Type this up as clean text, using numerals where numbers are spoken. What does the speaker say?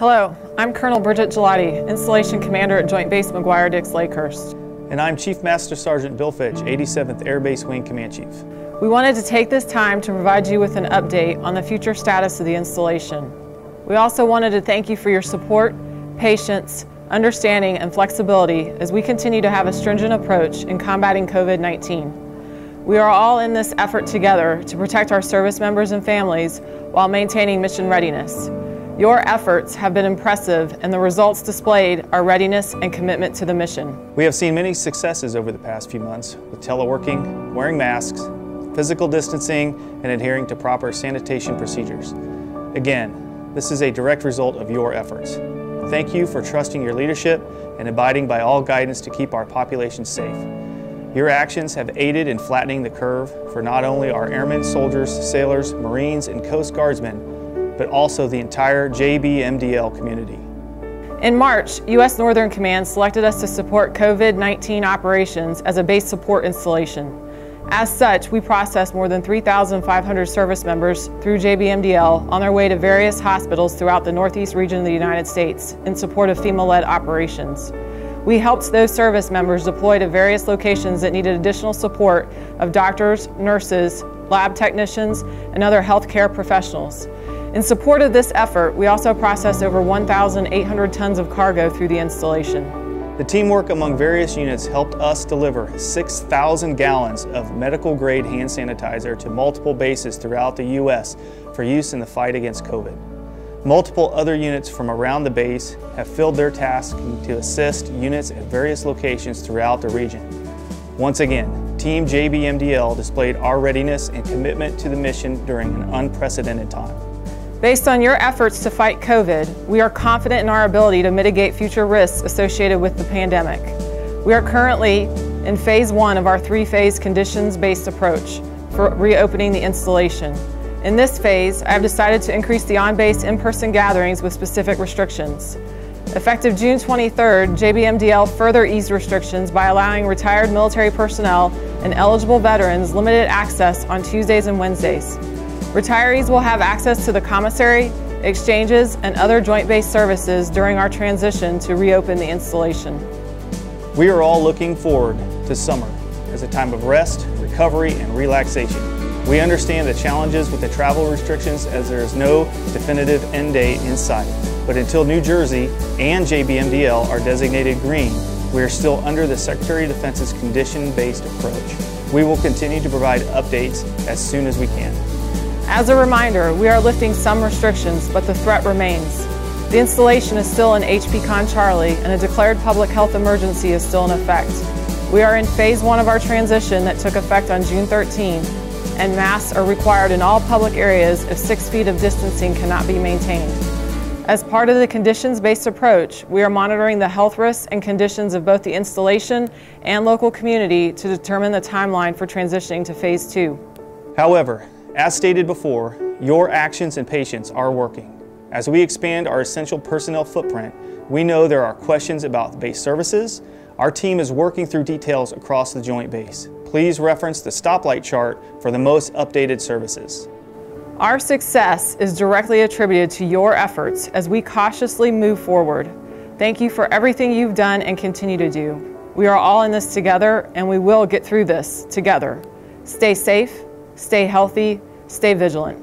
Hello, I'm Colonel Bridget Gelati, Installation Commander at Joint Base McGuire-Dix Lakehurst. And I'm Chief Master Sergeant Bill Fitch, 87th Air Base Wing Command Chief. We wanted to take this time to provide you with an update on the future status of the installation. We also wanted to thank you for your support, patience, understanding, and flexibility as we continue to have a stringent approach in combating COVID-19. We are all in this effort together to protect our service members and families while maintaining mission readiness. Your efforts have been impressive, and the results displayed are readiness and commitment to the mission. We have seen many successes over the past few months with teleworking, wearing masks, physical distancing, and adhering to proper sanitation procedures. Again, this is a direct result of your efforts. Thank you for trusting your leadership and abiding by all guidance to keep our population safe. Your actions have aided in flattening the curve for not only our airmen, soldiers, sailors, Marines, and Coast Guardsmen, but also the entire JBMDL community. In March, U.S. Northern Command selected us to support COVID-19 operations as a base support installation. As such, we processed more than 3,500 service members through JBMDL on their way to various hospitals throughout the Northeast region of the United States in support of FEMA-led operations. We helped those service members deploy to various locations that needed additional support of doctors, nurses, lab technicians, and other healthcare professionals. In support of this effort, we also processed over 1,800 tons of cargo through the installation. The teamwork among various units helped us deliver 6,000 gallons of medical-grade hand sanitizer to multiple bases throughout the U.S. for use in the fight against COVID. Multiple other units from around the base have filled their task to assist units at various locations throughout the region. Once again, Team JBMDL displayed our readiness and commitment to the mission during an unprecedented time. Based on your efforts to fight COVID, we are confident in our ability to mitigate future risks associated with the pandemic. We are currently in phase 1 of our 3-phase conditions-based approach for reopening the installation. In this phase, I have decided to increase the on-base in-person gatherings with specific restrictions. Effective June 23rd, JBMDL further eased restrictions by allowing retired military personnel and eligible veterans limited access on Tuesdays and Wednesdays. Retirees will have access to the commissary, exchanges, and other joint base services during our transition to reopen the installation. We are all looking forward to summer as a time of rest, recovery, and relaxation. We understand the challenges with the travel restrictions as there is no definitive end date in sight. But until New Jersey and JBMDL are designated green, we are still under the Secretary of Defense's condition-based approach. We will continue to provide updates as soon as we can. As a reminder, we are lifting some restrictions, but the threat remains. The installation is still in HPCon Charlie, and a declared public health emergency is still in effect. We are in phase 1 of our transition that took effect on June 13, and masks are required in all public areas if 6 feet of distancing cannot be maintained. As part of the conditions-based approach, we are monitoring the health risks and conditions of both the installation and local community to determine the timeline for transitioning to phase 2. However, as stated before, your actions and patience are working. As we expand our essential personnel footprint, we know there are questions about base services. Our team is working through details across the joint base. Please reference the stoplight chart for the most updated services. Our success is directly attributed to your efforts as we cautiously move forward. Thank you for everything you've done and continue to do. We are all in this together, and we will get through this together. Stay safe, stay healthy, stay vigilant.